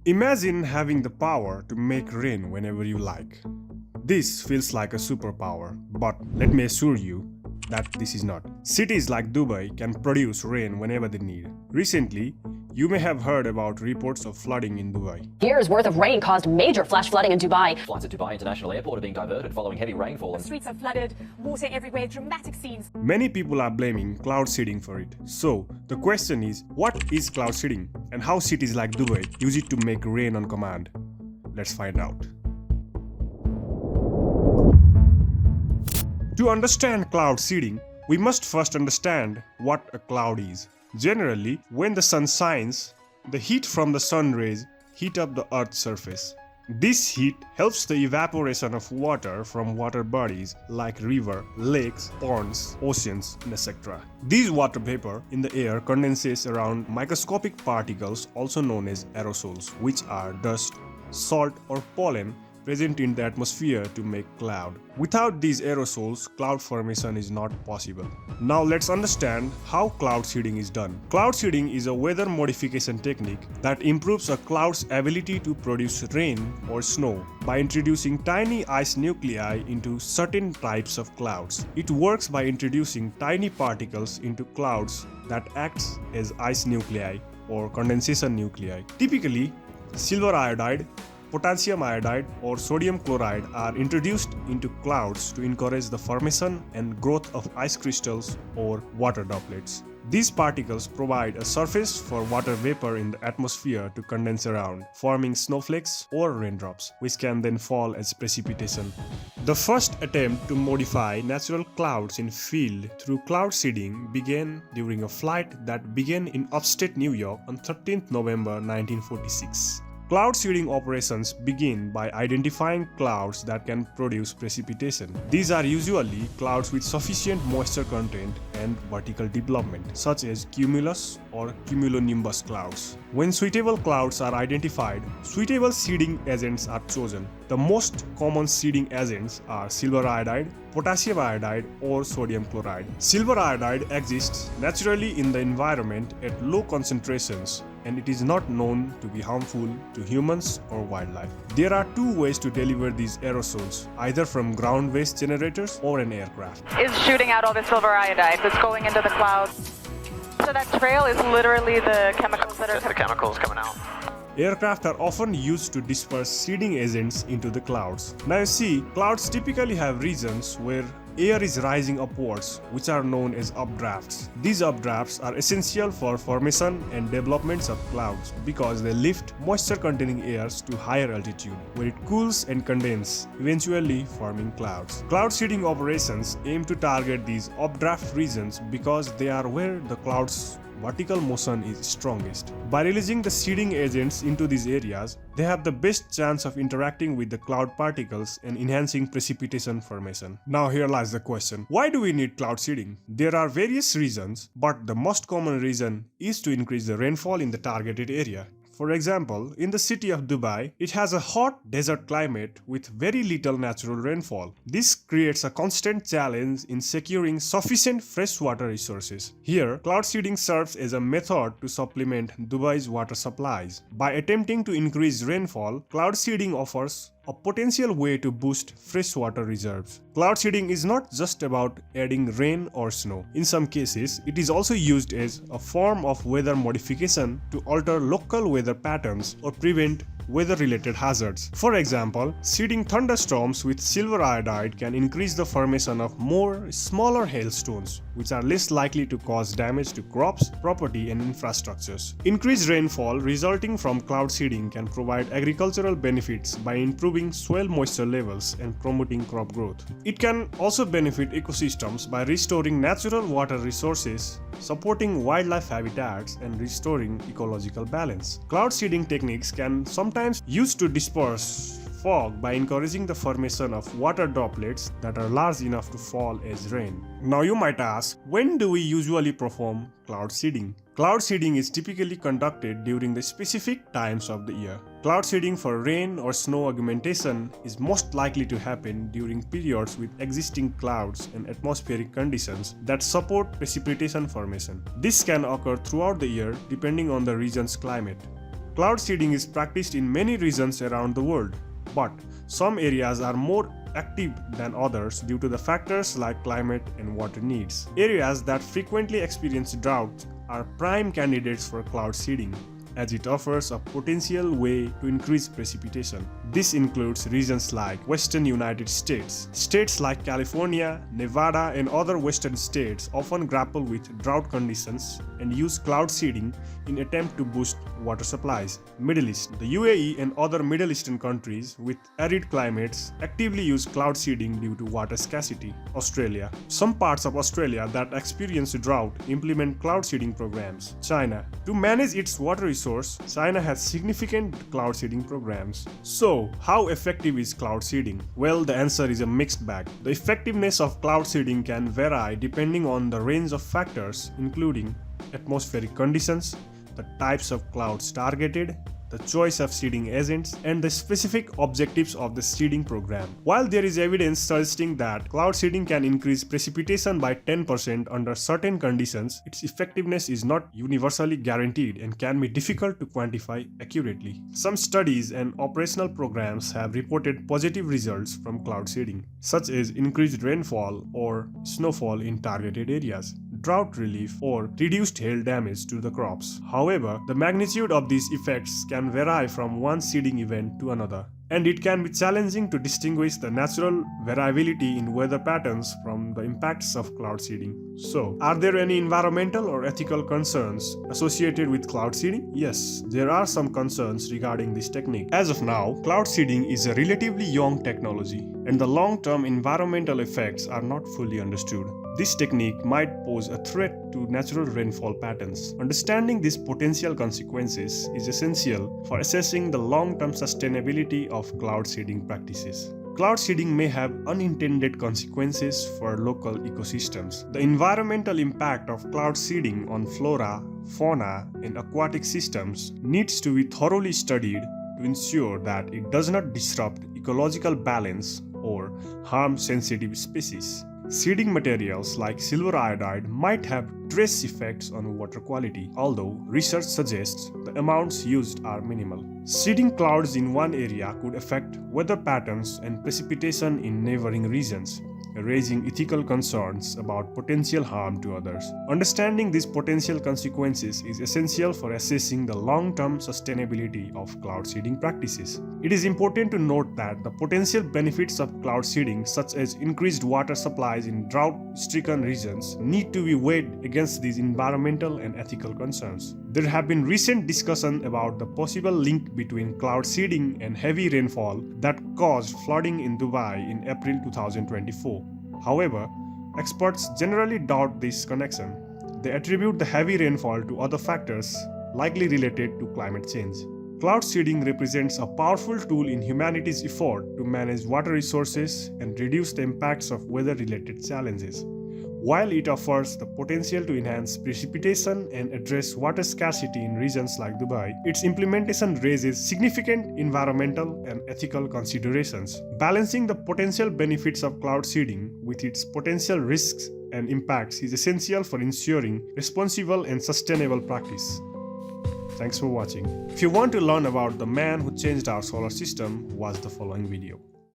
Imagine having the power to make rain whenever you like. This feels like a superpower, but let me assure you that this is not. Cities like Dubai can produce rain whenever they need. Recently, you may have heard about reports of flooding in Dubai. Years' worth of rain caused major flash flooding in Dubai. Flights at Dubai International Airport are being diverted following heavy rainfall. The streets are flooded, water everywhere, dramatic scenes. Many people are blaming cloud seeding for it. So, the question is, what is cloud seeding and how cities like Dubai use it to make rain on command? Let's find out. To understand cloud seeding, we must first understand what a cloud is. Generally, when the sun shines, the heat from the sun rays heat up the Earth's surface. This heat helps the evaporation of water from water bodies like river, lakes, ponds, oceans, etc. This water vapor in the air condenses around microscopic particles also known as aerosols, which are dust, salt or pollen present in the atmosphere to make cloud. Without these aerosols, cloud formation is not possible. Now let's understand how cloud seeding is done. Cloud seeding is a weather modification technique that improves a cloud's ability to produce rain or snow by introducing tiny ice nuclei into certain types of clouds. It works by introducing tiny particles into clouds that acts as ice nuclei or condensation nuclei. Typically, silver iodide, potassium iodide or sodium chloride are introduced into clouds to encourage the formation and growth of ice crystals or water droplets. These particles provide a surface for water vapor in the atmosphere to condense around, forming snowflakes or raindrops, which can then fall as precipitation. The first attempt to modify natural clouds in field through cloud seeding began during a flight that began in upstate New York on 13th November 1946. Cloud seeding operations begin by identifying clouds that can produce precipitation. These are usually clouds with sufficient moisture content and vertical development, such as cumulus or cumulonimbus clouds. When suitable clouds are identified, suitable seeding agents are chosen. The most common seeding agents are silver iodide, potassium iodide, or sodium chloride. Silver iodide exists naturally in the environment at low concentrations, and it is not known to be harmful to humans or wildlife. There are two ways to deliver these aerosols, either from ground-based generators or an aircraft. Is shooting out all the silver iodide that's going into the clouds. So that trail is literally the chemicals that are The chemicals coming out. Aircraft are often used to disperse seeding agents into the clouds. Now you see, clouds typically have regions where air is rising upwards, which are known as updrafts. These updrafts are essential for formation and developments of clouds because they lift moisture-containing airs to higher altitude, where it cools and condenses, eventually forming clouds. Cloud seeding operations aim to target these updraft regions because they are where the cloud's vertical motion is strongest. By releasing the seeding agents into these areas, they have the best chance of interacting with the cloud particles and enhancing precipitation formation. Now here lies the question, why do we need cloud seeding? There are various reasons, but the most common reason is to increase the rainfall in the targeted area. For example, in the city of Dubai, it has a hot desert climate with very little natural rainfall. This creates a constant challenge in securing sufficient freshwater resources. Here, cloud seeding serves as a method to supplement Dubai's water supplies. By attempting to increase rainfall, cloud seeding offers a potential way to boost freshwater reserves. Cloud seeding is not just about adding rain or snow. In some cases, it is also used as a form of weather modification to alter local weather patterns or prevent weather-related hazards. For example, seeding thunderstorms with silver iodide can increase the formation of more smaller hailstones, which are less likely to cause damage to crops, property, and infrastructures. Increased rainfall resulting from cloud seeding can provide agricultural benefits by improving soil moisture levels and promoting crop growth. It can also benefit ecosystems by restoring natural water resources, supporting wildlife habitats, and restoring ecological balance. Cloud seeding techniques can sometimes used to disperse fog by encouraging the formation of water droplets that are large enough to fall as rain. Now you might ask, when do we usually perform cloud seeding? Cloud seeding is typically conducted during the specific times of the year. Cloud seeding for rain or snow augmentation is most likely to happen during periods with existing clouds and atmospheric conditions that support precipitation formation. This can occur throughout the year depending on the region's climate. Cloud seeding is practiced in many regions around the world, but some areas are more active than others due to the factors like climate and water needs. Areas that frequently experience drought are prime candidates for cloud seeding, as it offers a potential way to increase precipitation. This includes regions like Western United States. States like California, Nevada, and other western states often grapple with drought conditions and use cloud seeding in attempt to boost water supplies. Middle East. The UAE and other Middle Eastern countries with arid climates actively use cloud seeding due to water scarcity. Australia. Some parts of Australia that experience drought implement cloud seeding programs. China. To manage its water resource, China has significant cloud seeding programs. So, how effective is cloud seeding? Well, the answer is a mixed bag. The effectiveness of cloud seeding can vary depending on the range of factors, including atmospheric conditions, the types of clouds targeted, the choice of seeding agents, and the specific objectives of the seeding program. While there is evidence suggesting that cloud seeding can increase precipitation by 10% under certain conditions, its effectiveness is not universally guaranteed and can be difficult to quantify accurately. Some studies and operational programs have reported positive results from cloud seeding, such as increased rainfall or snowfall in targeted areas, drought relief, or reduced hail damage to the crops. However, the magnitude of these effects can vary from one seeding event to another, and it can be challenging to distinguish the natural variability in weather patterns from the impacts of cloud seeding. So, are there any environmental or ethical concerns associated with cloud seeding? Yes, there are some concerns regarding this technique. As of now, cloud seeding is a relatively young technology, and the long-term environmental effects are not fully understood. This technique might pose a threat to natural rainfall patterns. Understanding these potential consequences is essential for assessing the long-term sustainability of cloud seeding practices. Cloud seeding may have unintended consequences for local ecosystems. The environmental impact of cloud seeding on flora, fauna, and aquatic systems needs to be thoroughly studied to ensure that it does not disrupt ecological balance or harm sensitive species. Seeding materials like silver iodide might have trace effects on water quality, although research suggests the amounts used are minimal. Seeding clouds in one area could affect weather patterns and precipitation in neighboring regions, raising ethical concerns about potential harm to others. Understanding these potential consequences is essential for assessing the long-term sustainability of cloud seeding practices. It is important to note that the potential benefits of cloud seeding, such as increased water supplies in drought-stricken regions, need to be weighed against these environmental and ethical concerns. There have been recent discussions about the possible link between cloud seeding and heavy rainfall that caused flooding in Dubai in April 2024. However, experts generally doubt this connection. They attribute the heavy rainfall to other factors likely related to climate change. Cloud seeding represents a powerful tool in humanity's effort to manage water resources and reduce the impacts of weather-related challenges. While it offers the potential to enhance precipitation and address water scarcity in regions like Dubai, its implementation raises significant environmental and ethical considerations. Balancing the potential benefits of cloud seeding with its potential risks and impacts is essential for ensuring responsible and sustainable practice. Thanks for watching. If you want to learn about the man who changed our solar system, watch the following video.